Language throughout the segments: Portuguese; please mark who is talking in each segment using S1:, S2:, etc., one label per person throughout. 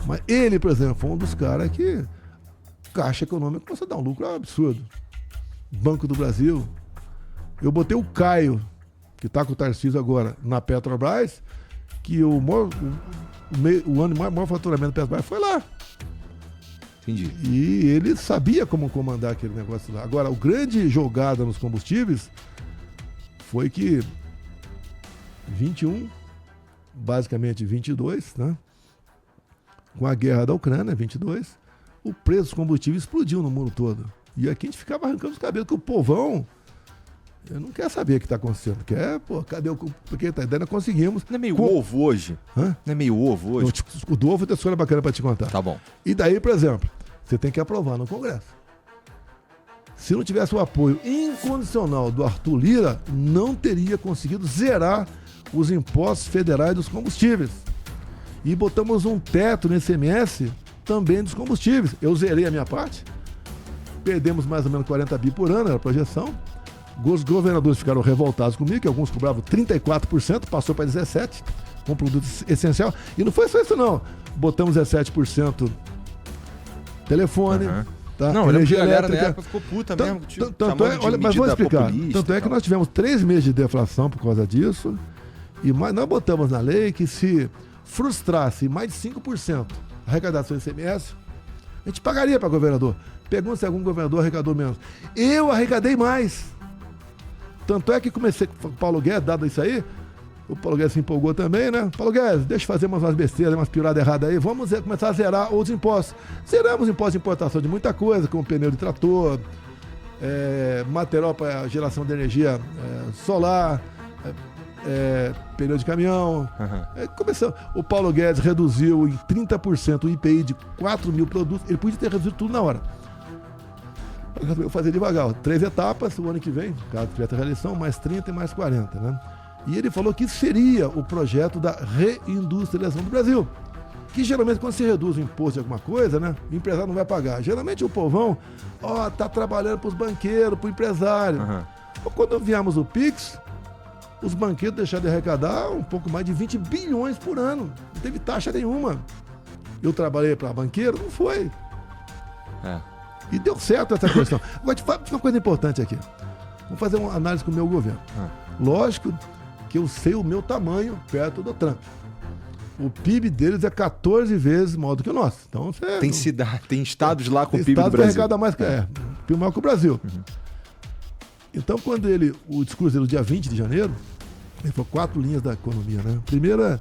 S1: Mas ele, por exemplo, foi um dos caras que Caixa Econômica começou a dar um lucro absurdo. Banco do Brasil. Eu botei o Caio, que está com o Tarcísio agora, na Petrobras, que o ano de maior faturamento da Petrobras foi lá.
S2: Entendi.
S1: E ele sabia como comandar aquele negócio lá. Agora, o grande jogada nos combustíveis foi que 21, basicamente 22, né? Com a guerra da Ucrânia, 22, o preço dos combustíveis explodiu no mundo todo. E aqui a gente ficava arrancando os cabelos, que o povão não quer saber o que está acontecendo. Cadê o... Porque ainda conseguimos.
S2: Não é meio ovo hoje?
S1: Hã?
S2: Não é meio ovo hoje?
S1: O do ovo tem história bacana para te contar.
S2: Tá bom.
S1: E daí, por exemplo, você tem que aprovar no Congresso. Se não tivesse o apoio incondicional do Arthur Lira, não teria conseguido zerar os impostos federais dos combustíveis. E botamos um teto no ICMS também dos combustíveis. Eu zerei a minha parte. Perdemos mais ou menos 40 bi por ano, era a projeção. Os governadores ficaram revoltados comigo, que alguns cobravam 34%, passou para 17%, com produto essencial. E não foi só isso, não. Botamos 17% telefone, tá?
S2: Não,
S1: energia
S2: a galera
S1: elétrica.
S2: Na época ficou puta mesmo.
S1: Olha, mas vou explicar. Tanto é que nós tivemos 3 meses de deflação por causa disso. E nós botamos na lei que se frustrasse mais de 5% a arrecadação do ICMS, a gente pagaria para governador. Pergunta se algum governador arrecadou menos. Eu arrecadei mais. Tanto é que comecei com o Paulo Guedes, dado isso aí, o Paulo Guedes se empolgou também, né? Paulo Guedes, deixa eu fazer umas besteiras, umas piradas erradas aí, vamos começar a zerar outros impostos. Zeramos impostos de importação de muita coisa, como pneu de trator, material para geração de energia solar, pneu de caminhão. Começou. O Paulo Guedes reduziu em 30% o IPI de 4 mil produtos, ele podia ter reduzido tudo na hora. Eu fazer devagar, 3 etapas, o ano que vem, caso tivesse a reeleição, mais 30 e mais 40, né? E ele falou que seria o projeto da reindustrialização do Brasil. Que geralmente quando se reduz o imposto de alguma coisa, né? O empresário não vai pagar. Geralmente o povão, tá trabalhando para os banqueiros, para o empresário. Quando viemos o PIX, os banqueiros deixaram de arrecadar um pouco mais de 20 bilhões por ano. Não teve taxa nenhuma. Eu trabalhei para banqueiro? Não foi. E deu certo essa questão. Agora, te falar uma coisa importante aqui. Vamos fazer uma análise com o meu governo. Lógico que eu sei o meu tamanho perto do Trump. O PIB deles é 14 vezes maior do que o nosso. Então,
S2: tem estados lá com o PIB do
S1: Brasil.
S2: Brasil.
S1: Arrecada mais PIB maior que o Brasil. Então, quando o discurso dele, no dia 20 de janeiro, ele falou 4 linhas da economia, né? Primeira,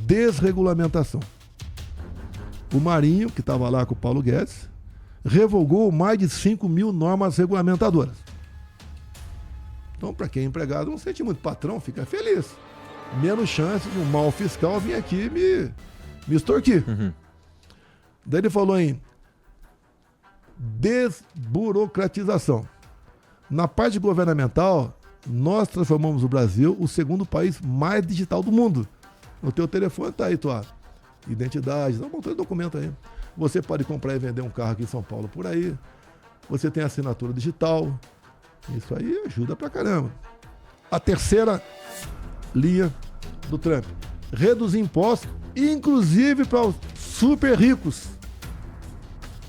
S1: desregulamentação. O Marinho, que estava lá com o Paulo Guedes, revogou mais de 5 mil normas regulamentadoras. Então, para quem é empregado, não sente muito. Patrão fica feliz. Menos chance de um mal fiscal vir aqui me extorquir. Daí ele falou em desburocratização. Na parte governamental, nós transformamos o Brasil o segundo país mais digital do mundo. No teu telefone está aí tua identidade, dá um montão de documento aí. Você pode comprar e vender um carro aqui em São Paulo por aí. Você tem assinatura digital. Isso aí ajuda pra caramba. A terceira linha do Trump. Reduzir impostos, inclusive para os super ricos.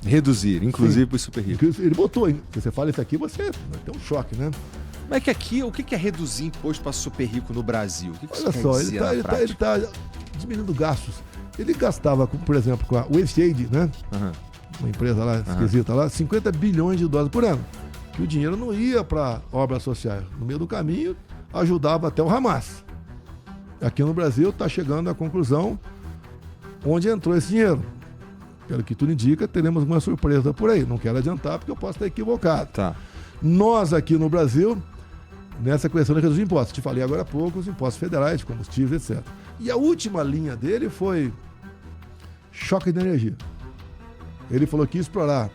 S2: Reduzir, inclusive para os super ricos.
S1: Ele botou, hein? Se você fala isso aqui, você tem um choque, né?
S2: Mas é que aqui, o que é reduzir imposto para super rico no Brasil? O que
S1: Olha só, ele tá diminuindo gastos. Ele gastava, por exemplo, com a Waste né? Uma empresa lá, esquisita lá, 50 bilhões de dólares por ano. Que o dinheiro não ia para obras sociais. No meio do caminho, ajudava até o Hamas. Aqui no Brasil está chegando à conclusão onde entrou esse dinheiro. Pelo que tudo indica, teremos alguma surpresa por aí. Não quero adiantar porque eu posso estar equivocado.
S2: Tá.
S1: Nós aqui no Brasil, nessa questão de reduzir impostos, te falei agora há pouco, os impostos federais, de combustíveis, etc. E a última linha dele foi choque de energia. Ele falou que ia explorar.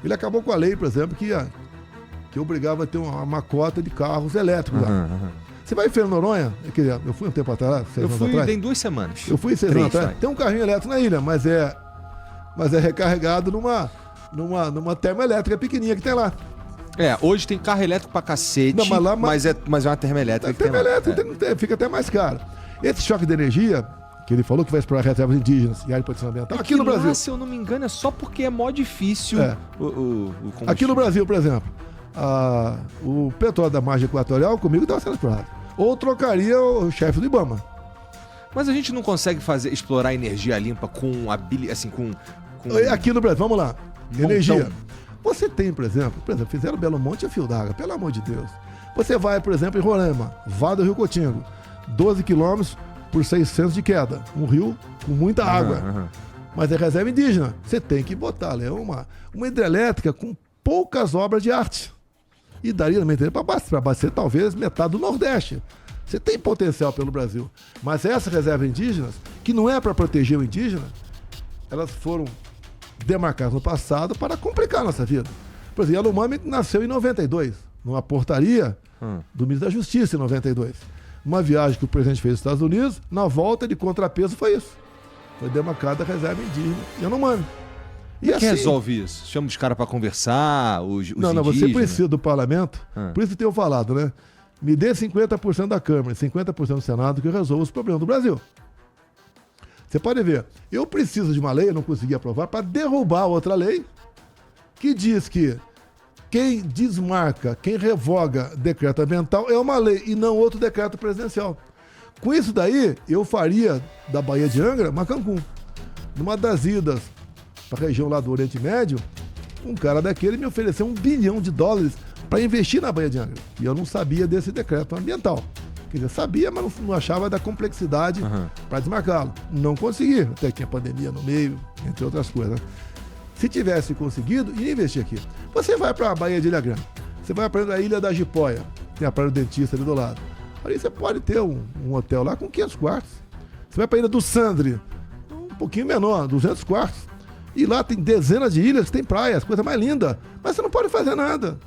S1: Ele acabou com a lei, por exemplo, que obrigava a ter uma cota de carros elétricos lá. Você vai em Fernando de Noronha? Eu fui um tempo atrás, 6 anos atrás.
S2: Tem 2 semanas.
S1: Eu fui 6 anos atrás. Tem um carrinho elétrico na ilha, mas é recarregado numa termoelétrica pequenininha que tem lá.
S2: Hoje tem carro elétrico pra cacete,
S1: não,
S2: mas é uma termoelétrica.
S1: Termoelétrica fica até mais caro. Esse choque de energia que ele falou que vai explorar reservas indígenas e área de proteção ambiental. Aqui no Brasil,
S2: se eu não me engano, é só porque é mó difícil o
S1: aqui no Brasil, por exemplo, o petróleo da margem equatorial comigo estava sendo explorado. Ou trocaria o chefe do IBAMA.
S2: Mas a gente não consegue explorar energia limpa com
S1: Aqui no Brasil, vamos lá. Energia. Você tem, por exemplo, fizeram Belo Monte e Fio d'Água, pelo amor de Deus. Você vai, por exemplo, em Roraima, Vale do Rio Cotingo, 12 quilômetros por 600 de queda. Um rio com muita água. Mas é reserva indígena. Você tem que botar ali uma hidrelétrica com poucas obras de arte. E daria para abastecer talvez metade do Nordeste. Você tem potencial pelo Brasil. Mas essas reservas indígenas, que não é para proteger o indígena, elas foram demarcadas no passado para complicar a nossa vida. Por exemplo, Yanomami nasceu em 92, numa portaria do ministro da Justiça em 92. Uma viagem que o presidente fez aos Estados Unidos, na volta de contrapeso foi isso. Foi demarcada a reserva indígena Yanomami.
S2: E assim, resolve isso? Chama os caras para conversar, os
S1: não,
S2: indígenas?
S1: Você precisa do parlamento, por isso que eu tenho falado, né? Me dê 50% da Câmara e 50% do Senado que eu resolvo os problemas do Brasil. Você pode ver, eu preciso de uma lei, eu não consegui aprovar, para derrubar outra lei que diz que quem desmarca, quem revoga decreto ambiental é uma lei e não outro decreto presidencial. Com isso daí, eu faria da Baía de Angra uma Cancún. Numa das idas para a região lá do Oriente Médio, um cara daquele me ofereceu $1 bilhão para investir na Baía de Angra. E eu não sabia desse decreto ambiental. Quer dizer, sabia, mas não achava da complexidade para desmarcá-lo. Não consegui, até que a pandemia no meio, entre outras coisas. Se tivesse conseguido, ia investir aqui. Você vai para a Baía de Ilha Grande, você vai para a Ilha da Jipóia, tem a Praia do Dentista ali do lado. Ali você pode ter um hotel lá com 500 quartos. Você vai para a Ilha do Sandre, um pouquinho menor, 200 quartos. E lá tem dezenas de ilhas, tem praias, coisa mais linda. Mas você não pode fazer nada.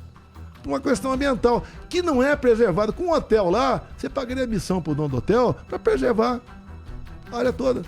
S1: Uma questão ambiental, que não é preservada. Com um hotel lá, você pagaria missão para o dono do hotel para preservar a área toda.